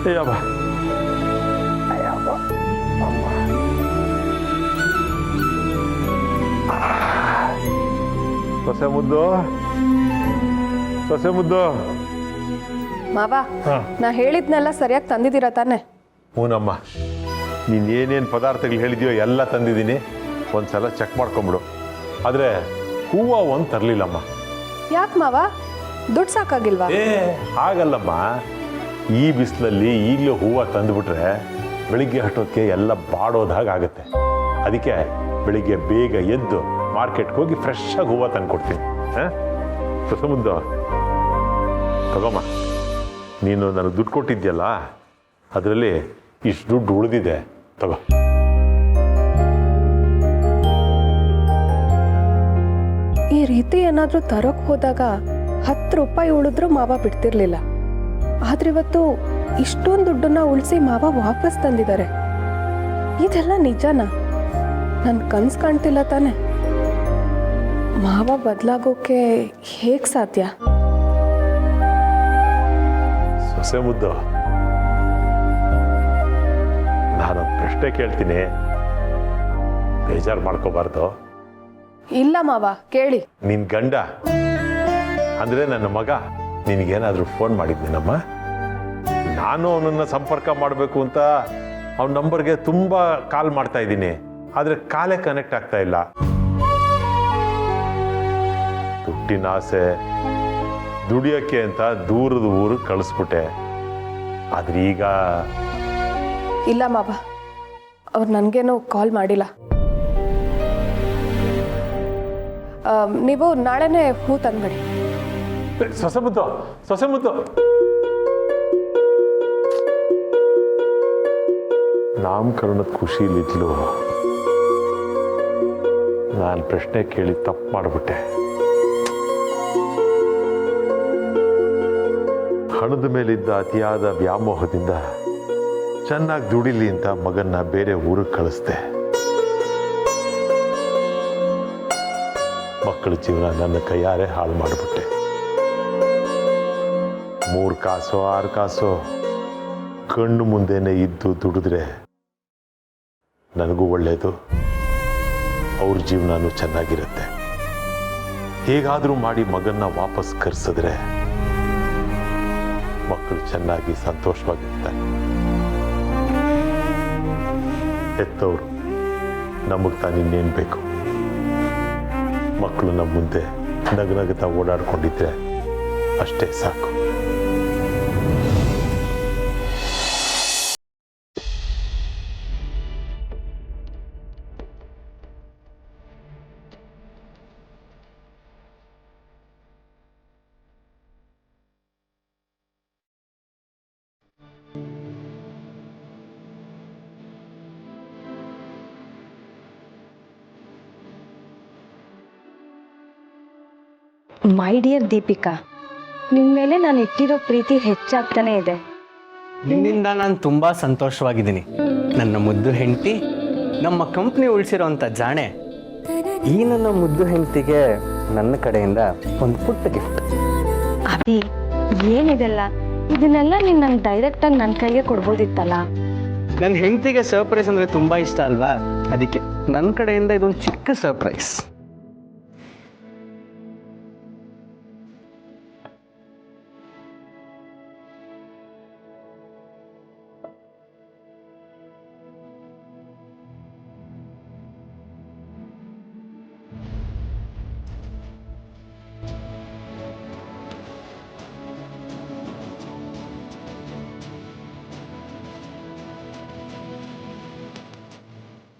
ಅಯ್ಯಬ್ಬ ಸೊಸೆ ಮುದ್ದು ಸೊಸೆ ಮುದ್ದು ಮಾವ ನಾ ಹೇಳಿದ್ನೆಲ್ಲ ಸರಿಯಾಗಿ ತಂದಿದ್ದೀರಾ ತಾನೆ? ಹೂನಮ್ಮ, ನೀನು ಏನೇನು ಪದಾರ್ಥಗಳು ಹೇಳಿದ್ಯೋ ಎಲ್ಲ ತಂದಿದ್ದೀನಿ. ಒಂದ್ಸಲ ಚೆಕ್ ಮಾಡ್ಕೊಂಬಿಡು. ಆದರೆ ಹೂವು ಒಂದು ತರಲಿಲ್ಲಮ್ಮ. ಯಾಕೆ ಮಾವ, ದುಡ್ಡು ಸಾಕಾಗಿಲ್ವಾ? ಹಾಗಲ್ಲಮ್ಮ, ಈ ಬಿಸಿಲಲ್ಲಿ ಈಗಲೂ ಹೂವು ತಂದುಬಿಟ್ರೆ ಬೆಳಿಗ್ಗೆ ಅಷ್ಟೊತ್ತಿಗೆ ಎಲ್ಲ ಬಾಡೋದಾಗ ಆಗುತ್ತೆ. ಅದಕ್ಕೆ ಬೆಳಿಗ್ಗೆ ಬೇಗ ಎದ್ದು ಮಾರ್ಕೆಟ್ಗೆ ಹೋಗಿ ಫ್ರೆಶ್ ಆಗಿ ಹೂವು ತಂದು ಕೊಡ್ತೀನಿ. ಸೊಸೆ ಮುದ್ದು ತಗೊಮ್ಮ, ನೀನು ನನಗೆ ದುಡ್ಡು ಕೊಟ್ಟಿದ್ಯಲ್ಲ, ಅದರಲ್ಲಿ ಇಷ್ಟು ದುಡ್ಡು ಉಳಿದಿದೆ, ತಗೋ. ಈ ರೀತಿ ಏನಾದರೂ ತರೋಕ್ ಹೋದಾಗ 10 ರೂಪಾಯಿ ಉಳಿದ್ರೂ ಮಾವ ಬಿಡ್ತಿರ್ಲಿಲ್ಲ. ಆದ್ರೆ ಇವತ್ತು ಇಷ್ಟೊಂದು ದುಡ್ಡನ್ನ ಉಳಿಸಿ ಮಾವ ವಾಪಸ್ ತಂದಿದ್ದಾರೆ. ಇದೆಲ್ಲ ನಿಜನಾ? ನನ್ ಕನ್ಸು ಕಾಣ್ತಿಲ್ಲ ತಾನೆ? ಮಾವ ಬದಲಾಗೋಕೆ ಹೇಗ್ ಸಾಧ್ಯ? ಸೊಸೆ ಮುದ್ದು, ನಾನೊಂದು ಪ್ರಶ್ನೆ ಕೇಳ್ತೀನಿ, ಬೇಜಾರು ಮಾಡ್ಕೋಬಾರ್ದು. ಇಲ್ಲ ಮಾವ, ಕೇಳಿ. ನಿನ್ ಗಂಡ ಅಂದ್ರೆ ನನ್ನ ಮಗ ನಿನಗೇನಾದ್ರೂ ಫೋನ್ ಮಾಡಿದ್ನೇನಮ್ಮ? ನಾನು ಅವನನ್ನ ಸಂಪರ್ಕ ಮಾಡಬೇಕು ಅಂತ ಅವನ ನಂಬರ್ಗೆ ತುಂಬಾ ಕಾಲ್ ಮಾಡ್ತಾ ಇದ್ದೀನಿ, ಆದ್ರೆ ಕಾಲೇ ಕನೆಕ್ಟ್ ಆಗ್ತಾ ಇಲ್ಲ. ದುಡ್ಡಿನ ಆಸೆ, ದುಡಿಯೋಕ್ಕೆ ಅಂತ ದೂರದ ಊರಿಗೆ ಕಳಿಸ್ಬಿಟ್ಟೆ. ಆದ್ರೆ ಈಗ ಇಲ್ಲ ಮಾವ, ಅವ್ರು ನನಗೇನೋ ಕಾಲ್ ಮಾಡಿಲ್ಲ. ನೀವು ನಾಳೆನೇ ಹೂ ತಂದ್ಬಿಡಿ. ಸೊಸೆ ಮುದ್ದು, ಸೊಸೆ ಮುದ್ದು, ನಾಮಕರಣದ ಖುಷಿಲಿದ್ಲು. ನಾನು ಪ್ರಶ್ನೆ ಕೇಳಿ ತಪ್ಪು ಮಾಡಿಬಿಟ್ಟೆ. ಹಣದ ಮೇಲಿದ್ದ ಅತಿಯಾದ ವ್ಯಾಮೋಹದಿಂದ ಚೆನ್ನಾಗಿ ದುಡಿಲಿ ಅಂತ ಮಗನ್ನ ಬೇರೆ ಊರಿಗೆ ಕಳಿಸ್ದೆ. ಮಕ್ಕಳ ಜೀವನ ನನ್ನ ಕೈಯಾರೆ ಹಾಳು ಮಾಡಿಬಿಟ್ಟೆ. 3 ಕಾಸೋ 6 ಕಾಸೋ ಕಣ್ಣು ಮುಂದೆನೆ ಇದ್ದು ದುಡಿದ್ರೆ ನನಗೂ ಒಳ್ಳೆಯದು, ಅವ್ರ ಜೀವನನೂ ಚೆನ್ನಾಗಿರುತ್ತೆ. ಹೇಗಾದರೂ ಮಾಡಿ ಮಗನ್ನ ವಾಪಸ್ ಕರೆಸಿದ್ರೆ ಮಕ್ಕಳು ಚೆನ್ನಾಗಿ ಸಂತೋಷವಾಗಿರ್ತಾರೆ. ಹೆತ್ತವರು ನಮಗೆ ತಾನು ಇನ್ನೇನು ಬೇಕು? ಮಕ್ಕಳು ನಮ್ಮ ಮುಂದೆ ನಗನಗುತ್ತಾ ಓಡಾಡ್ಕೊಂಡಿದ್ರೆ ಅಷ್ಟೇ ಸಾಕು. ಮೈ ಡಿಯರ್ ದೀಪಿಕಾ, ನಿಮ್ಮ ಮೇಲೆ ನಾನು ಇಟ್ಟಿರೋ ಪ್ರೀತಿ ಹೆಚ್ಚಾಗ್ತಾನೆ ಇದೆ. ನಿನ್ನಿಂದ ನಾನು ತುಂಬ ಸಂತೋಷವಾಗಿದ್ದೀನಿ. ನನ್ನ ಮುದ್ದು ಹೆಂಡತಿ, ನಮ್ಮ ಕಂಪ್ನಿ ಉಳಿಸಿರೋಂಥ ಜಾಣೆ. ಈ ನನ್ನ ಮುದ್ದು ಹೆಂಡತಿಗೆ ನನ್ನ ಕಡೆಯಿಂದ ಒಂದು ಪುಟ್ಟ ಗಿಫ್ಟ್. ಅಭಿ, ಏನಿದೆಲ್ಲ? ಇದನ್ನೆಲ್ಲ ನೀನು ನಂಗೆ ಡೈರೆಕ್ಟಾಗಿ ನನ್ನ ಕೈಗೆ ಕೊಡ್ಬೋದಿತ್ತಲ್ಲ. ನನ್ನ ಹೆಂಡತಿಗೆ ಸರ್ಪ್ರೈಸ್ ಅಂದರೆ ತುಂಬ ಇಷ್ಟ ಅಲ್ವಾ? ಅದಕ್ಕೆ ನನ್ನ ಕಡೆಯಿಂದ ಇದೊಂದು ಚಿಕ್ಕ ಸರ್ಪ್ರೈಸ್.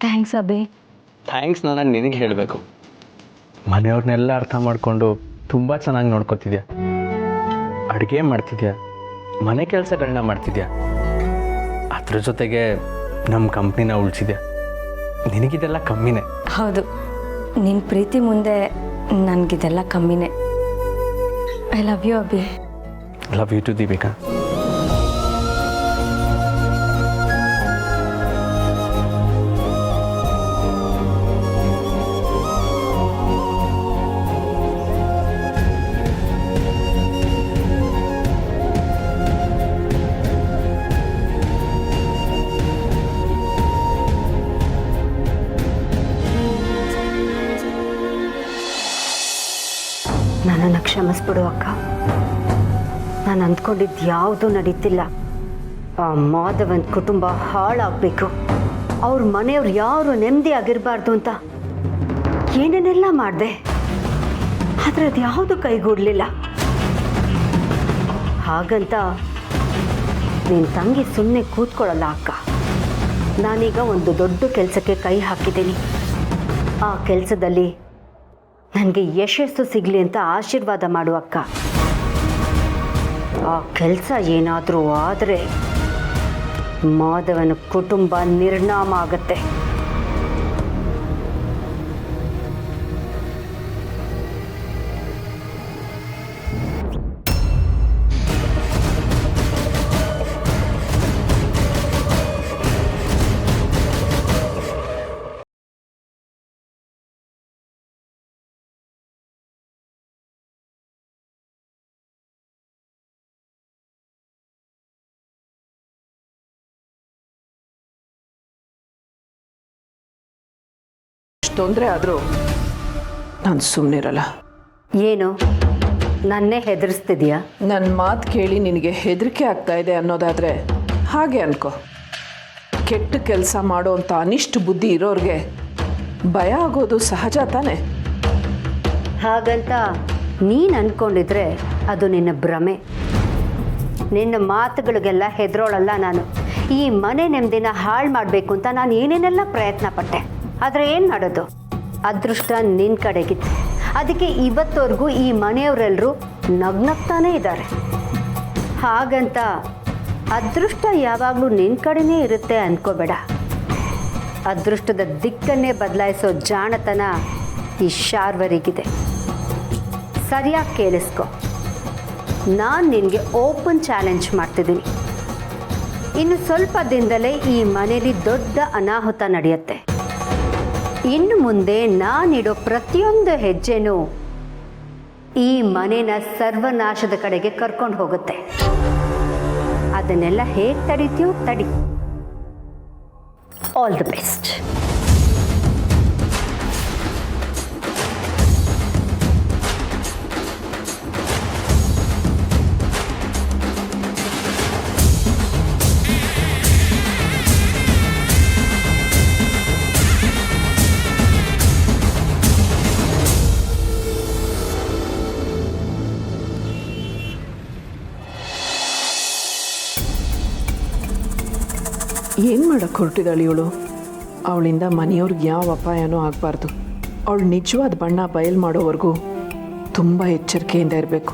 ಥ್ಯಾಂಕ್ಸ್ ಅಭಿ. ಥ್ಯಾಂಕ್ಸ್ ನಾನು ನಿನಗೆ ಹೇಳಬೇಕು. ಮನೆಯವ್ರನ್ನೆಲ್ಲ ಅರ್ಥ ಮಾಡಿಕೊಂಡು ತುಂಬ ಚೆನ್ನಾಗಿ ನೋಡ್ಕೊತಿದ್ಯಾ, ಅಡುಗೆ ಮಾಡ್ತಿದ್ಯಾ, ಮನೆ ಕೆಲಸಗಳನ್ನ ಮಾಡ್ತಿದ್ಯಾ, ಅದ್ರ ಜೊತೆಗೆ ನಮ್ಮ ಕಂಪ್ನಿನ ಉಳಿಸಿದ್ಯಾ. ನಿನಗಿದೆಲ್ಲ ಕಮ್ಮಿನೇ. ಹೌದು, ನಿನ್ನ ಪ್ರೀತಿ ಮುಂದೆ ನನಗಿದೆಲ್ಲ ಕಮ್ಮಿನೇ. I love you Abhi. Love you too Deepika. ನನ್ನನ್ನು ಕ್ಷಮಿಸ್ಬಿಡು ಅಕ್ಕ. ನಾನು ಅಂದ್ಕೊಂಡಿದ್ದು ಯಾವುದೂ ನಡೀತಿಲ್ಲ. ಆ ಮಾಧವನ್ ಕುಟುಂಬ ಹಾಳಾಗಬೇಕು, ಅವ್ರ ಮನೆಯವ್ರು ಯಾರು ನೆಮ್ಮದಿ ಆಗಿರಬಾರ್ದು ಅಂತ ಏನೇನೆಲ್ಲ ಮಾಡಿದೆ. ಆದರೆ ಅದು ಯಾವುದು ಕೈಗೂಡಲಿಲ್ಲ. ಹಾಗಂತ ನಿನ್ನ ತಂಗಿ ಸುಮ್ಮನೆ ಕೂತ್ಕೊಳ್ಳಲ್ಲ ಅಕ್ಕ. ನಾನೀಗ ಒಂದು ದೊಡ್ಡ ಕೆಲಸಕ್ಕೆ ಕೈ ಹಾಕಿದ್ದೀನಿ. ಆ ಕೆಲಸದಲ್ಲಿ ನನಗೆ ಯಶಸ್ಸು ಸಿಗಲಿ ಅಂತ ಆಶೀರ್ವಾದ ಮಾಡು ಅಕ್ಕ. ಆ ಕೆಲಸ ಏನಾದರೂ ಆದರೆ ಮಾಧವನ ಕುಟುಂಬ ನಿರ್ನಾಮ ಆಗತ್ತೆ. ತೊಂದರೆ ಆದರೂ ನಾನು ಸುಮ್ಮನಿರಲ್ಲ. ಏನು ನನ್ನೇ ಹೆದರಿಸ್ತಿದ್ಯಾ? ನನ್ನ ಮಾತು ಕೇಳಿ ನಿನಗೆ ಹೆದರಿಕೆ ಆಗ್ತಾ ಇದೆ ಅನ್ನೋದಾದರೆ ಹಾಗೆ ಅನ್ಕೋ. ಕೆಟ್ಟ ಕೆಲಸ ಮಾಡೋವಂಥ ಅನಿಷ್ಟ ಬುದ್ಧಿ ಇರೋರಿಗೆ ಭಯ ಆಗೋದು ಸಹಜ ತಾನೆ. ಹಾಗಂತ ನೀನು ಅಂದ್ಕೊಂಡಿದ್ರೆ ಅದು ನಿನ್ನ ಭ್ರಮೆ. ನಿನ್ನ ಮಾತುಗಳಿಗೆಲ್ಲ ಹೆದರೋಳಲ್ಲ ನಾನು. ಈ ಮನೆ ನೆಮ್ಮದಿನ ಹಾಳು ಮಾಡಬೇಕು ಅಂತ ನಾನು ಏನೇನೆಲ್ಲ ಪ್ರಯತ್ನ ಪಟ್ಟೆ. ಆದರೆ ಏನು ಮಾಡೋದು, ಅದೃಷ್ಟ ನಿನ್ನ ಕಡೆಗಿತ್ತು. ಅದಕ್ಕೆ ಇವತ್ತವರೆಗೂ ಈ ಮನೆಯವರೆಲ್ಲರೂ ನಗ್ನಗ್ತಾನೇ ಇದ್ದಾರೆ. ಹಾಗಂತ ಅದೃಷ್ಟ ಯಾವಾಗಲೂ ನಿನ್ನ ಕಡೆನೇ ಇರುತ್ತೆ ಅಂದ್ಕೋಬೇಡ. ಅದೃಷ್ಟದ ದಿಕ್ಕನ್ನೇ ಬದಲಾಯಿಸೋ ಜಾಣತನ ಈ ಶಾರ್ವರಿಗಿದೆ. ಸರಿಯಾಗಿ ಕೇಳಿಸ್ಕೊ. ನಾನು ನಿನಗೆ ಓಪನ್ ಚಾಲೆಂಜ್ ಮಾಡ್ತಿದ್ದೀನಿ. ಇನ್ನು ಸ್ವಲ್ಪ ದಿನದಲ್ಲೇ ಈ ಮನೇಲಿ ದೊಡ್ಡ ಅನಾಹುತ ನಡೆಯುತ್ತೆ. ಇನ್ನು ಮುಂದೆ ನಾನಿಡೋ ಪ್ರತಿಯೊಂದು ಹೆಜ್ಜೆನೂ ಈ ಮನೆನ ಸರ್ವನಾಶದ ಕಡೆಗೆ ಕರ್ಕೊಂಡು ಹೋಗುತ್ತೆ. ಅದನ್ನೆಲ್ಲ ಹೇಗೆ ತಡೀತೀಯೋ ತಡಿ. All the best. ಏನು ಮಾಡೋಕ್ಕೆ ಹೊರಟಿದ್ದಾಳೆ ಇವಳು? ಅವಳಿಂದ ಮನೆಯವ್ರಿಗೆ ಯಾವ ಅಪಾಯನೂ ಆಗಬಾರ್ದು. ಅವಳು ನಿಜವಾದ ಬಣ್ಣ ಬಯಲು ಮಾಡೋವರೆಗೂ ತುಂಬ ಎಚ್ಚರಿಕೆಯಿಂದ ಇರಬೇಕು.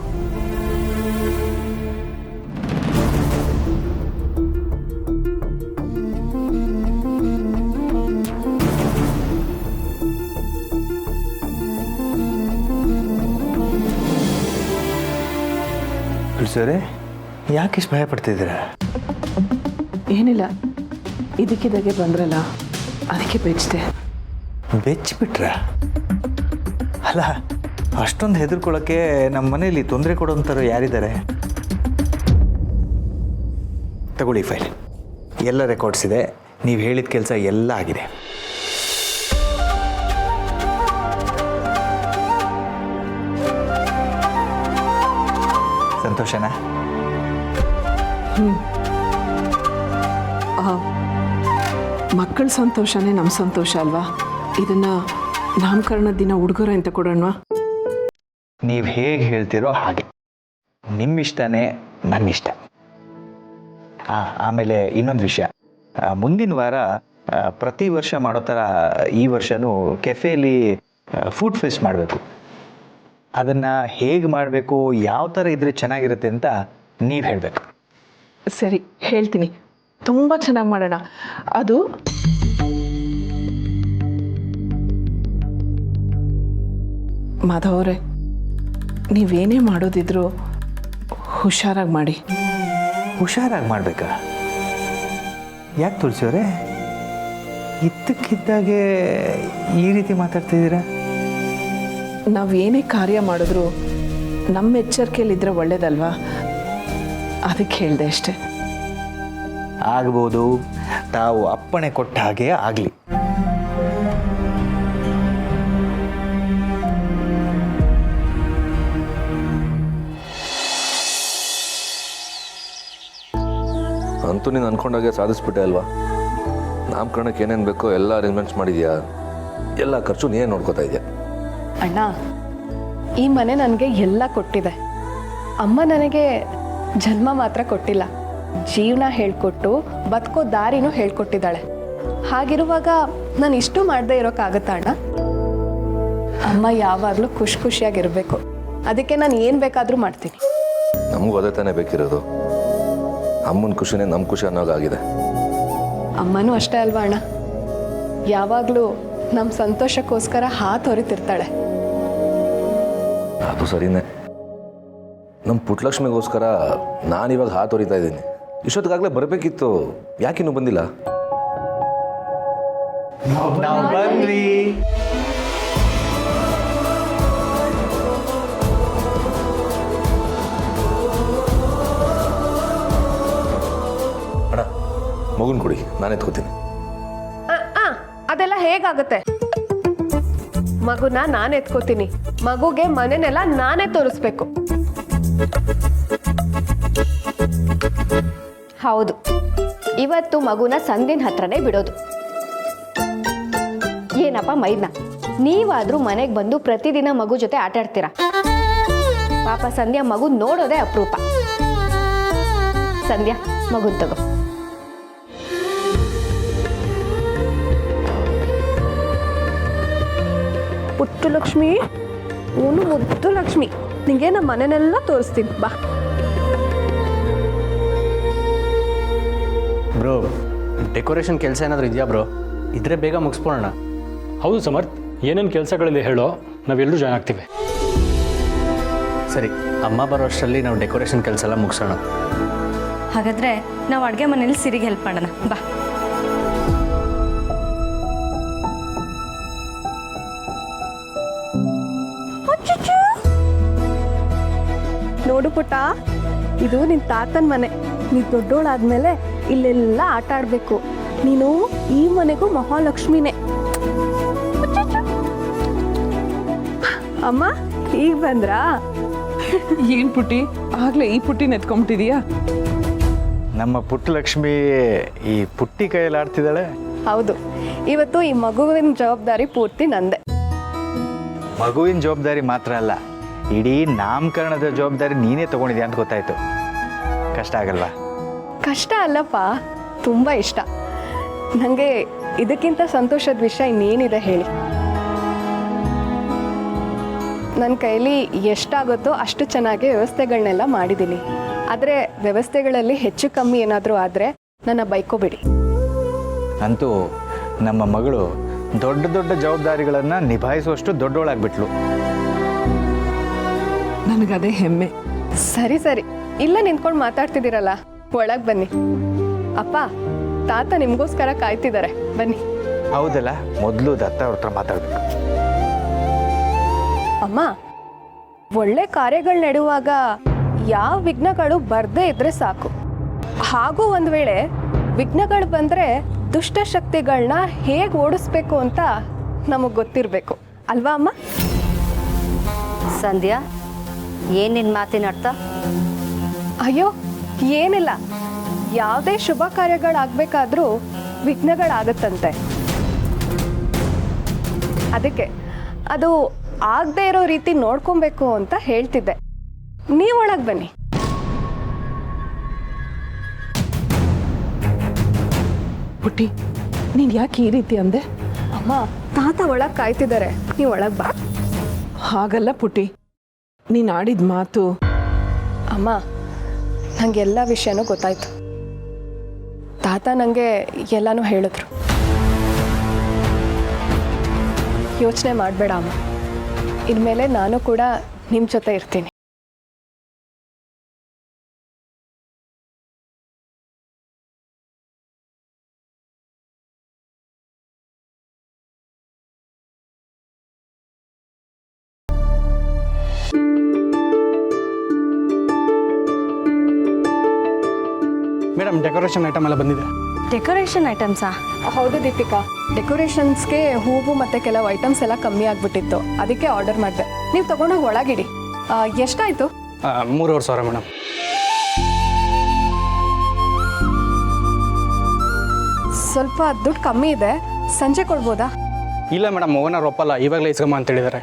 ಸರಿ, ಯಾಕಿಷ್ಟು ಭಯ ಪಡ್ತಿದ್ದೀರಾ? ಏನಿಲ್ಲ, ಇದಕ್ಕಿದ್ದಾಗೆ ಬಂದ್ರಲ್ಲ ಅದಕ್ಕೆ ಬೆಚ್ಚಿದೆ. ಬೆಚ್ಚಿಬಿಟ್ರ? ಅಲ್ಲ, ಅಷ್ಟೊಂದು ಹೆದರ್ಕೊಳ್ಳೋಕ್ಕೆ ನಮ್ಮ ಮನೇಲಿ ತೊಂದರೆ ಕೊಡೋಂಥವ್ರು ಯಾರಿದ್ದಾರೆ? ತಗೊಳ್ಳಿ ಫೈಲ್, ಎಲ್ಲ ರೆಕಾರ್ಡ್ಸ್ ಇದೆ. ನೀವು ಹೇಳಿದ ಕೆಲಸ ಎಲ್ಲ ಆಗಿದೆ. ಸಂತೋಷನಾ? ಮಕ್ಕಳ ಸಂತೋಷನೇ ನಮ್ಮ ಸಂತೋಷ ಅಲ್ವಾ? ಇದನ್ನ ನಾಮಕರಣದ ದಿನ ಉಡುಗೊರೆ ಅಂತ ಕೊಡೋಣವಾ? ನೀವು ಹೇಗೆ ಹೇಳ್ತೀರೋ ಹಾಗೆ. ನಿಮ್ಮ ಇಷ್ಟನೇ ನನ್ನ ಇಷ್ಟ. ಆಮೇಲೆ ಇನ್ನೊಂದು ವಿಷಯ, ಮುಂದಿನ ವಾರ ಪ್ರತಿ ವರ್ಷ ಮಾಡೋ ಥರ ಈ ವರ್ಷವೂ ಕೆಫೆಯಲ್ಲಿ ಫುಡ್ ಫೆಸ್ಟ್ ಮಾಡಬೇಕು. ಅದನ್ನು ಹೇಗೆ ಮಾಡಬೇಕು, ಯಾವ ಥರ ಇದ್ರೆ ಚೆನ್ನಾಗಿರುತ್ತೆ ಅಂತ ನೀವು ಹೇಳಬೇಕು. ಸರಿ, ಹೇಳ್ತೀನಿ. ತುಂಬ ಚೆನ್ನಾಗಿ ಮಾಡೋಣ. ಅದು ಮಾಧವ್ ಅವರೇ, ನೀವೇನೇ ಮಾಡೋದಿದ್ರು ಹುಷಾರಾಗಿ ಮಾಡಿ. ಹುಷಾರಾಗಿ ಮಾಡಬೇಕಾ? ಯಾಕೆ ತುಳಸಿಯವರೇ ಇದ್ದಕ್ಕಿದ್ದಾಗೆ ಈ ರೀತಿ ಮಾತಾಡ್ತಿದ್ದೀರಾ? ನಾವು ಏನೇ ಕಾರ್ಯ ಮಾಡಿದ್ರು ನಮ್ಮ ಎಚ್ಚರಿಕೆಯಲ್ಲಿದ್ದರೆ ಒಳ್ಳೇದಲ್ವಾ? ಅದಕ್ಕೆ ಹೇಳಿದೆ ಅಷ್ಟೆ. ಆಗ್ಬೋದು, ತಾವು ಅಪ್ಪಣೆ ಕೊಟ್ಟ ಹಾಗೆ ಆಗಲಿ. ಅಂತೂ ನೀನು ಅಂದ್ಕೊಂಡಾಗೆ ಸಾಧಿಸ್ಬಿಟ್ಟೆ ಅಲ್ವಾ? ನಾಮಕರಣಕ್ಕೆ ಏನೇನು ಬೇಕೋ ಎಲ್ಲ ಅರೇಂಜ್ಮೆಂಟ್ಸ್ ಮಾಡಿದ್ಯಾ? ಎಲ್ಲ ಖರ್ಚು ನೀನೇ ನೋಡ್ಕೋತಾ ಇದೆಯಾ? ಅಣ್ಣ, ಈ ಮನೆ ನನಗೆ ಎಲ್ಲ ಕೊಟ್ಟಿದೆ. ಅಮ್ಮ ನನಗೆ ಜನ್ಮ ಮಾತ್ರ ಕೊಟ್ಟಿಲ್ಲ, ಜೀವನ ಹೇಳ್ಕೊಟ್ಟು ಬದುಕೋ ದಾರಿನೂ ಹೇಳ್ಕೊಟ್ಟಿದ್ದಾಳೆ. ಹಾಗಿರುವಾಗ ನಾನು ಇಷ್ಟು ಮಾಡದೇ ಇರೋಕ್ಕಾಗತ್ತಾ ಅಣ್ಣ? ಅಮ್ಮ ಯಾವಾಗಲೂ ಖುಷಿಯಾಗಿರ್ಬೇಕು. ಅದಕ್ಕೆ ನಾನು ಏನು ಬೇಕಾದರೂ ಮಾಡ್ತೀನಿ. ನಮಗೂ ಅದೇ ತಾನೇ ಬೇಕಿರೋದು. ಅಮ್ಮನ ಖುಷಿನೇ ನಮ್ಮ ಖುಷಿ ಅನ್ನೋಗಾಗಿದೆ. ಅಮ್ಮನೂ ಅಷ್ಟೇ ಅಲ್ವಾ ಅಣ್ಣ? ಯಾವಾಗಲೂ ನಮ್ಮ ಸಂತೋಷಕ್ಕೋಸ್ಕರ ಹೊರಿತಿರ್ತಾಳೆ. ಅದು ಸರಿನೇ. ನಮ್ಮ ಪುಟ್ಟಲಕ್ಷ್ಮಿಗೋಸ್ಕರ ನಾನಿವಾಗ ಹೊರಿತಾ ಇದ್ದೀನಿ. ಇಷ್ಟೊತ್ತಿಗಾಗಲೇ ಬರಬೇಕಿತ್ತು, ಯಾಕಿನ್ನೂ ಬಂದಿಲ್ಲ? ನಾವು ಬಂದ್ರಿ. ಅಣ್ಣ, ಮಗುನ ಕೊಡಿ, ನಾನು ಎತ್ಕೋತೀನಿ. ಅದೆಲ್ಲ ಹೇಗಾಗುತ್ತೆ? ಮಗುನ ನಾನು ಎತ್ಕೋತೀನಿ, ಮಗುಗೆ ಮನೆನೆಲ್ಲ ನಾನೇ ತೋರಿಸ್ಬೇಕು. ಹೌದು, ಇವತ್ತು ಮಗುನ ಸಂಧ್ಯನ ಹತ್ರನೇ ಬಿಡೋದು. ಏನಪ್ಪ ಮೈದ್ನ, ನೀವಾದ್ರೂ ಮನೆಗೆ ಬಂದು ಪ್ರತಿದಿನ ಮಗು ಜೊತೆ ಆಟ ಆಡ್ತೀರಾ? ಪಾಪ ಸಂಧ್ಯಾ ಮಗು ನೋಡೋದೇ ಅಪರೂಪ. ಸಂಧ್ಯಾ, ಮಗುನ್ ತಗೋ. ಪುಟ್ಟು ಲಕ್ಷ್ಮಿ, ಅವನು ಮುದ್ದು ಲಕ್ಷ್ಮಿ, ನಿಂಗೆ ನಮ್ಮ ಮನೆನೆಲ್ಲ ತೋರಿಸ್ತೀನಿ ಬಾ. ಬ್ರೋ, ಡೆಕೋರೇಷನ್ ಕೆಲಸ ಏನಾದರೂ ಇದೆಯಾ ಬ್ರೋ? ಇದ್ರೆ ಬೇಗ ಮುಗಿಸ್ಬೋಣ. ಹೌದು ಸಮರ್ಥ್, ಏನೇನು ಕೆಲಸಗಳಿದೆ ಹೇಳೋ, ನಾವೆಲ್ಲರೂ ಜಾಯ್ನ್ ಆಗ್ತೀವಿ. ಸರಿ, ಅಮ್ಮ ಬರೋ ಅಷ್ಟರಲ್ಲಿ ನಾವು ಡೆಕೋರೇಷನ್ ಕೆಲಸ ಎಲ್ಲ ಮುಗಿಸೋಣ. ಹಾಗಾದ್ರೆ ನಾವು ಅಡುಗೆ ಮನೇಲಿ ಸಿರಿಗೆ ಹೆಲ್ಪ್ ಮಾಡೋಣ ಬಾ. ನೋಡು ಪುಟ್ಟ, ಇದು ನಿನ್ ತಾತನ ಮನೆ. ನೀ ದೊಡ್ಡೋಳಾದ್ಮೇಲೆ ಇಲ್ಲೆಲ್ಲ ಆಟ ಆಡ್ಬೇಕು. ನೀನು ಈ ಮನೆಗೂ ಮಹಾಲಕ್ಷ್ಮಿನೇ. ಅಮ್ಮ ಈಗ ಬಂದ್ರಾ? ಏನು ಪುಟ್ಟಿ, ಆಗಲೇ ಈ ಪುಟ್ಟಿನ ಎತ್ಕೊಂಬಿಟ್ಟಿದೀಯಾ? ನಮ್ಮ ಪುಟ್ಟಲಕ್ಷ್ಮಿ ಈ ಪುಟ್ಟಿ ಕೈಯಲ್ಲಿ ಆಡ್ತಿದ್ದಾಳೆ. ಹೌದು, ಇವತ್ತು ಈ ಮಗುವಿನ ಜವಾಬ್ದಾರಿ ಪೂರ್ತಿ ನಂದೆ. ಮಗುವಿನ ಜವಾಬ್ದಾರಿ ಮಾತ್ರ ಅಲ್ಲ, ಇಡೀ ನಾಮಕರಣದ ಜವಾಬ್ದಾರಿ ನೀನೇ ತಗೊಂಡಿದ್ಯಾ ಅಂತ ಗೊತ್ತಾಯ್ತು. ಕಷ್ಟ ಆಗಲ್ವಾ? ಕಷ್ಟ ಅಲ್ಲಪ್ಪ, ತುಂಬ ಇಷ್ಟ. ನನಗೆ ಇದಕ್ಕಿಂತ ಸಂತೋಷದ ವಿಷಯ ಇನ್ನೇನಿದೆ ಹೇಳಿ. ನನ್ನ ಕೈಲಿ ಎಷ್ಟಾಗುತ್ತೋ ಅಷ್ಟು ಚೆನ್ನಾಗಿ ವ್ಯವಸ್ಥೆಗಳನ್ನೆಲ್ಲ ಮಾಡಿದ್ದೀನಿ. ಆದರೆ ವ್ಯವಸ್ಥೆಗಳಲ್ಲಿ ಹೆಚ್ಚು ಕಮ್ಮಿ ಏನಾದರೂ ಆದರೆ ನನ್ನ ಬೈಕೋಬೇಡಿ. ಅಂತೂ ನಮ್ಮ ಮಗಳು ದೊಡ್ಡ ದೊಡ್ಡ ಜವಾಬ್ದಾರಿಗಳನ್ನು ನಿಭಾಯಿಸುವಷ್ಟು ದೊಡ್ಡವಳಾಗ್ಬಿಟ್ಲು. ನನಗದೇ ಹೆಮ್ಮೆ. ಸರಿ ಸರಿ, ಇಲ್ಲ ನಿಂತ್ಕೊಂಡು ಮಾತಾಡ್ತಿದ್ದೀರಲ್ಲ, ಒಳಗೆ ಬನ್ನಿ. ಅಪ್ಪ, ತಾತ ನಿಮಗೋಸ್ಕರ ಕಾಯ್ತಿದ್ದಾರೆ, ಬನ್ನಿ. ಹೌದಲ್ಲ, ಮೊದಲು ದತ್ತ ಅವ್ರ ಹತ್ರ ಮಾತಾಡ್ಬೇಕು. ಅಮ್ಮ, ಒಳ್ಳೆ ಕಾರ್ಯಗಳು ನಡೆಯುವಾಗ ಯಾವ ವಿಘ್ನಗಳು ಬರದೇ ಇದ್ರೆ ಸಾಕು. ಹಾಗೂ ಒಂದು ವೇಳೆ ವಿಘ್ನಗಳು ಬಂದರೆ ದುಷ್ಟಶಕ್ತಿಗಳನ್ನ ಹೇಗೆ ಓಡಿಸ್ಬೇಕು ಅಂತ ನಮಗೆ ಗೊತ್ತಿರಬೇಕು ಅಲ್ವಾ ಅಮ್ಮ? ಸಂಧ್ಯಾ, ಏನು ನಿನ್ನ ಮಾತಿನ ಅರ್ಥ? ಅಯ್ಯೋ ಏನಿಲ್ಲ, ಯಾವುದೇ ಶುಭ ಕಾರ್ಯಗಳಾಗಬೇಕಾದ್ರೂ ವಿಘ್ನಗಳಾಗತ್ತಂತೆ. ಅದಕ್ಕೆ ಅದು ಆಗದೆ ಇರೋ ರೀತಿ ನೋಡ್ಕೊಬೇಕು ಅಂತ ಹೇಳ್ತಿದ್ದೆ. ನೀವೊಳಗೆ ಬನ್ನಿ. ಪುಟ್ಟಿ, ನೀನು ಯಾಕೆ ಈ ರೀತಿ ಅಂದೆ? ಅಮ್ಮ, ತಾತ ಒಳಗೆ ಕಾಯ್ತಿದ್ದಾರೆ, ನೀವು ಒಳಗೆ ಬಾ. ಹಾಗಲ್ಲ ಪುಟ್ಟಿ, ನೀನು ಆಡಿದ ಮಾತು. ಅಮ್ಮ, ನನಗೆಲ್ಲ ವಿಷಯನೂ ಗೊತ್ತಾಯ್ತು. ತಾತ ನನಗೆ ಎಲ್ಲನೂ ಹೇಳಿದ್ರು. ಯೋಚನೆ ಮಾಡಬೇಡ ಅಮ್ಮ, ಇನ್ಮೇಲೆ ನಾನು ಕೂಡ ನಿಮ್ಮ ಜೊತೆ ಇರ್ತೀನಿ. ಮೇಡಮ್, ಡೆಕೋರೇಷನ್ ಐಟಮ್ ಎಲ್ಲ ಬಂದಿದೆ. ಡೆಕೋರೇಷನ್ ಐಟಮ್ಸಾ? ಹೌದು ದೀಪಿಕಾ, ಡೆಕೋರೇಷನ್ಸ್ಗೆ ಹೂವು ಮತ್ತು ಕೆಲವು ಐಟಮ್ಸ್ ಎಲ್ಲ ಕಮ್ಮಿ ಆಗಿಬಿಟ್ಟಿತ್ತು, ಅದಕ್ಕೆ ಆರ್ಡರ್ ಮಾಡಿದೆ. ನೀವು ತೊಗೊಂಡೋಗಿ ಒಳಗಿಡಿ. ಎಷ್ಟಾಯಿತು? 3,500 ಮೇಡಮ್. ಸ್ವಲ್ಪ ದುಡ್ಡು ಕಮ್ಮಿ ಇದೆ, ಸಂಜೆ ಕೊಡ್ಬೋದಾ? ಇಲ್ಲ ಮೇಡಮ್, ಓನರ್ ಒಪ್ಪಲ್ಲ, ಇವಾಗಲೇ ಇಸ್ಕಮ್ಮ ಅಂತ ಹೇಳಿದ್ದಾರೆ.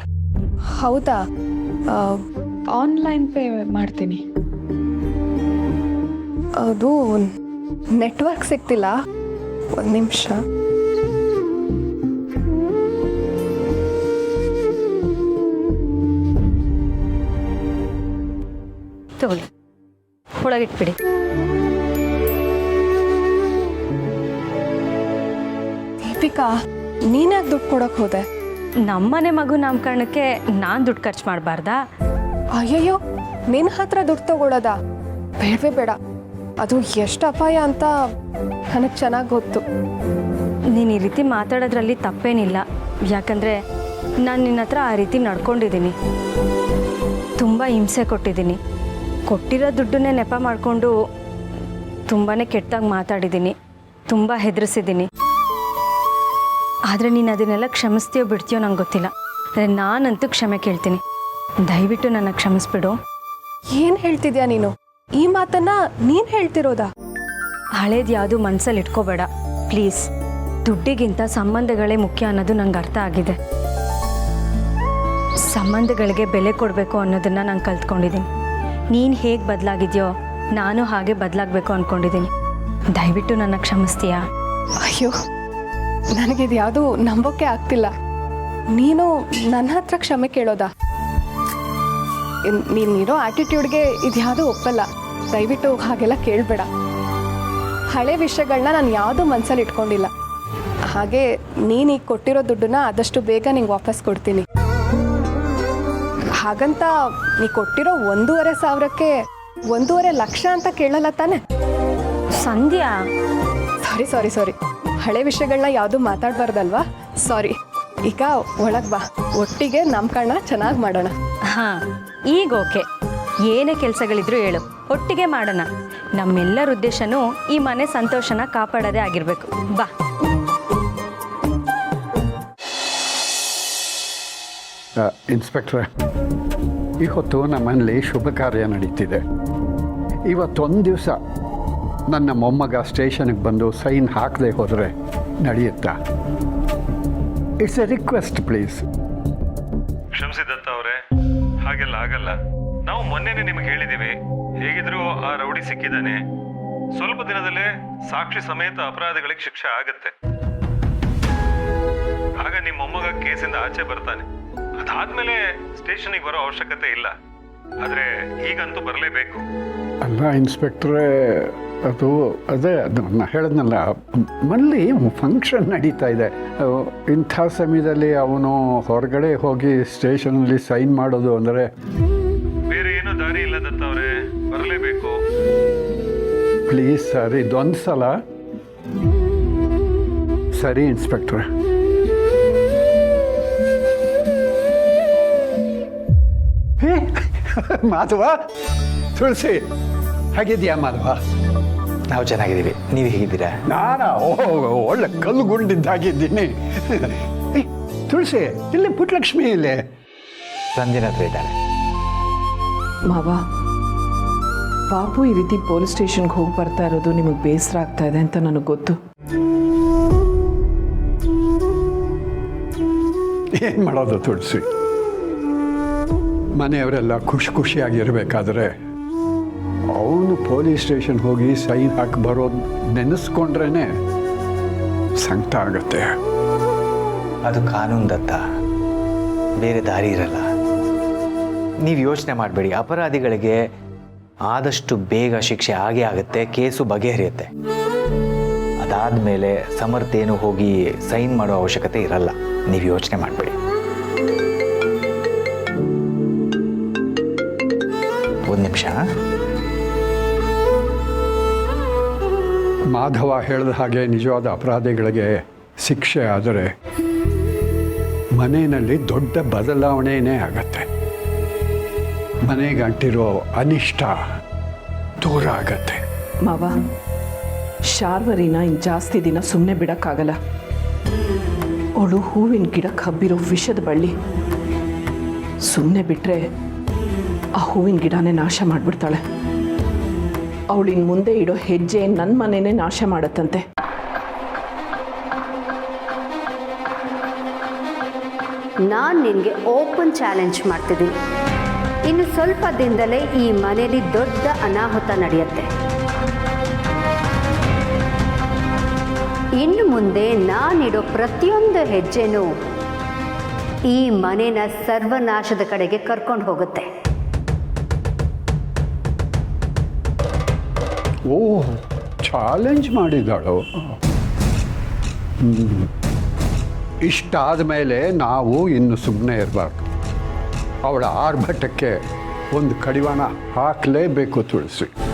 ಹೌದಾ? ಆನ್ಲೈನ್ ಪೇ ಮಾಡ್ತೀನಿ. ಅದು ನೆಟ್ವರ್ಕ್ ಸಿಗ್ತಿಲ್ಲ, ಒಂದು ನಿಮಿಷ. ತಗೊಳ್ಳಿ, ಒಳಗಿಟ್ಬಿಡಿ. ದೀಪಿಕಾ, ನೀನ್ಯಾಕೆ ದುಡ್ಡು ಕೊಡೋಕೆ ಹೋದೆ? ನಮ್ಮನೆ ಮಗು ನಾಮಕರಣಕ್ಕೆ ನಾನು ದುಡ್ಡು ಖರ್ಚು ಮಾಡಬಾರ್ದಾ? ಅಯ್ಯಯ್ಯೋ, ನಿನ್ನ ಹತ್ರ ದುಡ್ಡು ತಗೊಳ್ಳೋದಾ? ಬೇಡವೇ ಬೇಡ, ಅದು ಎಷ್ಟು ಅಪಾಯ ಅಂತ ನನಗೆ ಚೆನ್ನಾಗಿ ಗೊತ್ತು. ನೀನು ಈ ರೀತಿ ಮಾತಾಡೋದ್ರಲ್ಲಿ ತಪ್ಪೇನಿಲ್ಲ, ಯಾಕಂದರೆ ನಾನು ನಿನ್ನ ಹತ್ರ ಆ ರೀತಿ ನಡ್ಕೊಂಡಿದ್ದೀನಿ. ತುಂಬ ಹಿಂಸೆ ಕೊಟ್ಟಿದ್ದೀನಿ. ಕೊಟ್ಟಿರೋ ದುಡ್ಡನ್ನೇ ನೆಪ ಮಾಡಿಕೊಂಡು ತುಂಬಾ ಕೆಟ್ಟದಾಗಿ ಮಾತಾಡಿದ್ದೀನಿ, ತುಂಬ ಹೆದರಿಸಿದ್ದೀನಿ. ಆದರೆ ನೀನು ಅದನ್ನೆಲ್ಲ ಕ್ಷಮಿಸ್ತೀಯೋ ಬಿಡ್ತೀಯೋ ನಂಗೆ ಗೊತ್ತಿಲ್ಲ. ಆದರೆ ನಾನಂತೂ ಕ್ಷಮೆ ಕೇಳ್ತೀನಿ. ದಯವಿಟ್ಟು ನನ್ನ ಕ್ಷಮಿಸ್ಬಿಡು. ಏನು ಹೇಳ್ತಿದ್ಯಾ ನೀನು? ಈ ಮಾತನ್ನ ನೀನು ಹೇಳ್ತಿರೋದಾ? ಹಳೇದು ಯಾವುದು ಮನಸ್ಸಲ್ಲಿ ಇಟ್ಕೋಬೇಡ ಪ್ಲೀಸ್. ದುಡ್ಡಿಗಿಂತ ಸಂಬಂಧಗಳೇ ಮುಖ್ಯ ಅನ್ನೋದು ನಂಗೆ ಅರ್ಥ ಆಗಿದೆ. ಸಂಬಂಧಗಳಿಗೆ ಬೆಲೆ ಕೊಡಬೇಕು ಅನ್ನೋದನ್ನು ನಾನು ಕಲ್ತ್ಕೊಂಡಿದ್ದೀನಿ. ನೀನು ಹೇಗೆ ಬದಲಾಗಿದೆಯೋ ನಾನು ಹಾಗೆ ಬದಲಾಗಬೇಕು ಅಂದ್ಕೊಂಡಿದ್ದೀನಿ. ದಯವಿಟ್ಟು ನನ್ನ ಕ್ಷಮಿಸ್ತೀಯಾ? ಅಯ್ಯೋ, ನನಗಿದು ಯಾವುದು ನಂಬೋಕೆ ಆಗ್ತಿಲ್ಲ. ನೀನು ನನ್ನ ಹತ್ರ ಕ್ಷಮೆ ಕೇಳೋದಾ? ನೀನಿರೋ ಆಟಿಟ್ಯೂಡ್ಗೆ ಇದ್ಯಾವುದೂ ಒಪ್ಪಲ್ಲ. ದಯವಿಟ್ಟು ಹಾಗೆಲ್ಲ ಕೇಳಬೇಡ. ಹಳೆ ವಿಷಯಗಳನ್ನ ನಾನು ಯಾವುದೂ ಮನಸ್ಸಲ್ಲಿ ಇಟ್ಕೊಂಡಿಲ್ಲ. ಹಾಗೆ ನೀನು ಈಗ ಕೊಟ್ಟಿರೋ ದುಡ್ಡನ್ನ ಆದಷ್ಟು ಬೇಗ ನಿಂಗೆ ವಾಪಸ್ ಕೊಡ್ತೀನಿ. ಹಾಗಂತ ನೀ ಕೊಟ್ಟಿರೋ 1,500,000ಕ್ಕೆ 1,50,000 ಲಕ್ಷ ಅಂತ ಕೇಳಲ್ಲ ತಾನೆ? ಸಂಧ್ಯಾ, ಸಾರಿ, ಹಳೆ ವಿಷಯಗಳನ್ನ ಯಾವುದೂ ಮಾತಾಡಬಾರ್ದಲ್ವಾ? ಸಾರಿ. ಈಗ ಒಳಗೆ ಬಾ, ಒಟ್ಟಿಗೆ ನಾಮಕರಣ ಚೆನ್ನಾಗಿ ಮಾಡೋಣ. ಹಾಂ, ಈಗ ಓಕೆ. ಏನೇ ಕೆಲಸಗಳಿದ್ರೂ ಹೇಳು, ಒಟ್ಟಿಗೆ ಮಾಡೋಣ. ನಮ್ಮೆಲ್ಲರ ಉದ್ದೇಶನೂ ಈ ಮನೆ ಸಂತೋಷನ ಕಾಪಾಡೋದೇ ಆಗಿರಬೇಕು. ಬಾ. ಇನ್ಸ್ಪೆಕ್ಟ್ರೆ, ಇವತ್ತು ನಮ್ಮಲ್ಲಿ ಶುಭ ಕಾರ್ಯ ನಡೀತಿದೆ. ಇವತ್ತೊಂದು ದಿವಸ ನನ್ನ ಮೊಮ್ಮಗ ಸ್ಟೇಷನ್ಗೆ ಬಂದು ಸೈನ್ ಹಾಕದೆ ಹೋದರೆ ನಡೆಯುತ್ತಾ? It's A request please. ಕ್ಷಮಿಸಿ ದತ್ತ ಅವರೇ, ಹಾಗೆಲ್ಲ ಆಗಲ್ಲ. ನಾವು ಮೊನ್ನೆನೇ ನಿಮಗೆ ಹೇಳಿದ್ದೀವಿ, ಹೇಗಿದ್ರೂ ಆ ರೌಡಿ ಸಿಕ್ಕಿದ್ದಾನೆ. ಸ್ವಲ್ಪ ದಿನದಲ್ಲೇ ಸಾಕ್ಷಿ ಸಮೇತ ಅಪರಾಧಿಗಳಿಗೆ ಶಿಕ್ಷೆ ಆಗುತ್ತೆ. ಆಗ ನಿಮ್ಮ ಮೊಮ್ಮಗ ಕೇಸಿಂದ ಆಚೆ ಬರ್ತಾನೆ. ಅದಾದ್ಮೇಲೆ ಸ್ಟೇಷನ್ಗೆ ಬರೋ ಅವಶ್ಯಕತೆ ಇಲ್ಲ. ಆದ್ರೆ ಈಗಂತೂ ಬರಲೇಬೇಕು. ಅಲ್ಲ ಇನ್ಸ್ಪೆಕ್ಟ್ರೇ, ಅದು ನಾನು ಹೇಳಿದ್ನಲ್ಲ, ಮನೇಲಿ ಫಂಕ್ಷನ್ ನಡೀತಾ ಇದೆ. ಇಂಥ ಸಮಯದಲ್ಲಿ ಅವನು ಹೊರಗಡೆ ಹೋಗಿ ಸ್ಟೇಷನಲ್ಲಿ ಸೈನ್ ಮಾಡೋದು ಅಂದರೆ ಬೇರೆ ಏನೋ ದಾರಿ ಇಲ್ಲ ದತ್ತ ಅವರೇ, ಬರಲೇಬೇಕು. ಪ್ಲೀಸ್ ಸರ್, ಇದೊಂದು ಸಲ. ಸರಿ ಇನ್ಸ್ಪೆಕ್ಟ್ರೆ. ಹೇ ಮಾಧವ, ತುಳಸಿ, ಹಾಗಿದ್ಯಾ ಮಾಧವ? ನಾವು ಚೆನ್ನಾಗಿದ್ದೀವಿ, ನೀವು ಹೇಗಿದ್ದೀರಾ? ಒಳ್ಳೆ ಕಲ್ಲು ಗುಂಡಿದ್ದಾಗಿದ್ದೀನಿ. ತುಳಸಿ, ಇಲ್ಲಿ ಪುಟ್ಟಲಕ್ಷ್ಮಿ ಇಲ್ಲೇ ಸಂಜೆನ ಹತ್ರ ಇದ್ದಾಳೆ. ಮಾವ, ಪಾಪು ಈ ರೀತಿ ಪೊಲೀಸ್ ಸ್ಟೇಷನ್ಗೆ ಹೋಗಿ ಬರ್ತಾ ಇರೋದು ನಿಮಗೆ ಬೇಸರ ಆಗ್ತಾ ಇದೆ ಅಂತ ನನಗೆ ಗೊತ್ತು. ಏನು ಮಾಡೋದು ತುಳಸಿ, ಮನೆಯವರೆಲ್ಲ ಖುಷಿಯಾಗಿರ್ಬೇಕಾದ್ರೆ ಅವನು ಪೊಲೀಸ್ ಸ್ಟೇಷನ್ ಹೋಗಿ ಸೈನ್ ಹಾಕಿ ಬರೋದು ನೆನೆಸ್ಕೊಂಡ್ರೇ ಸಂಕಟ ಆಗುತ್ತೆ. ಅದು ಕಾನೂನು ದತ್ತ, ಬೇರೆ ದಾರಿ ಇರಲ್ಲ. ನೀವು ಯೋಚನೆ ಮಾಡಬೇಡಿ, ಅಪರಾಧಿಗಳಿಗೆ ಆದಷ್ಟು ಬೇಗ ಶಿಕ್ಷೆ ಆಗೇ ಆಗುತ್ತೆ, ಕೇಸು ಬಗೆಹರಿಯುತ್ತೆ. ಅದಾದಮೇಲೆ ಸಮರ್ಥೇನು ಹೋಗಿ ಸೈನ್ ಮಾಡೋ ಅವಶ್ಯಕತೆ ಇರಲ್ಲ. ನೀವು ಯೋಚನೆ ಮಾಡಬೇಡಿ. ಒಂದು ನಿಮಿಷ. ಮಾಧವ ಹೇಳಿದ ಹಾಗೆ ನಿಜವಾದ ಅಪರಾಧಿಗಳಿಗೆ ಶಿಕ್ಷೆ ಆದರೆ ಮನೆಯಲ್ಲಿ ದೊಡ್ಡ ಬದಲಾವಣೆಯೇ ಆಗತ್ತೆ. ಮನೆಗೆ ಅಂಟಿರೋ ಅನಿಷ್ಟ ದೂರ ಆಗತ್ತೆ. ಮಾವ, ಶಾರ್ವರಿನ ಇನ್ನು ಜಾಸ್ತಿ ದಿನ ಸುಮ್ಮನೆ ಬಿಡೋಕ್ಕಾಗಲ್ಲ. ಅವಳು ಹೂವಿನ ಗಿಡಕ್ಕೆ ಹಬ್ಬಿರೋ ವಿಷದ ಬಳ್ಳಿ. ಸುಮ್ಮನೆ ಬಿಟ್ಟರೆ ಆ ಹೂವಿನ ಗಿಡನೇ ನಾಶ ಮಾಡಿಬಿಡ್ತಾಳೆ. ಅವಳಿನ ಮುಂದೆ ಇಡೋ ಹೆಜ್ಜೆ ನನ್ನ ಮನೆಯೇ ನಾಶ ಮಾಡತ್ತಂತೆ. ನಾನು ನಿನಗೆ ಓಪನ್ ಚಾಲೆಂಜ್ ಮಾಡ್ತಿದ್ದೀನಿ. ಇನ್ನು ಸ್ವಲ್ಪ ದಿನದಲ್ಲೇ ಈ ಮನೆಯಲ್ಲಿ ದೊಡ್ಡ ಅನಾಹುತ ನಡೆಯುತ್ತೆ. ಇನ್ನು ಮುಂದೆ ನಾನಿಡೋ ಪ್ರತಿಯೊಂದು ಹೆಜ್ಜೆನೂ ಈ ಮನೆನ ಸರ್ವನಾಶದ ಕಡೆಗೆ ಕರ್ಕೊಂಡು ಹೋಗುತ್ತೆ. ಓ, ಚಾಲೆಂಜ್ ಮಾಡಿದಾಳು. ಇಷ್ಟಾದ ಮೇಲೆ ನಾವು ಇನ್ನು ಸುಮ್ಮನೆ ಇರಬಾರ್ದು. ಅವಳ ಆರ್ಭಟಕ್ಕೆ ಒಂದು ಕಡಿವಾಣ ಹಾಕಲೇಬೇಕು ತುಳಸಿ.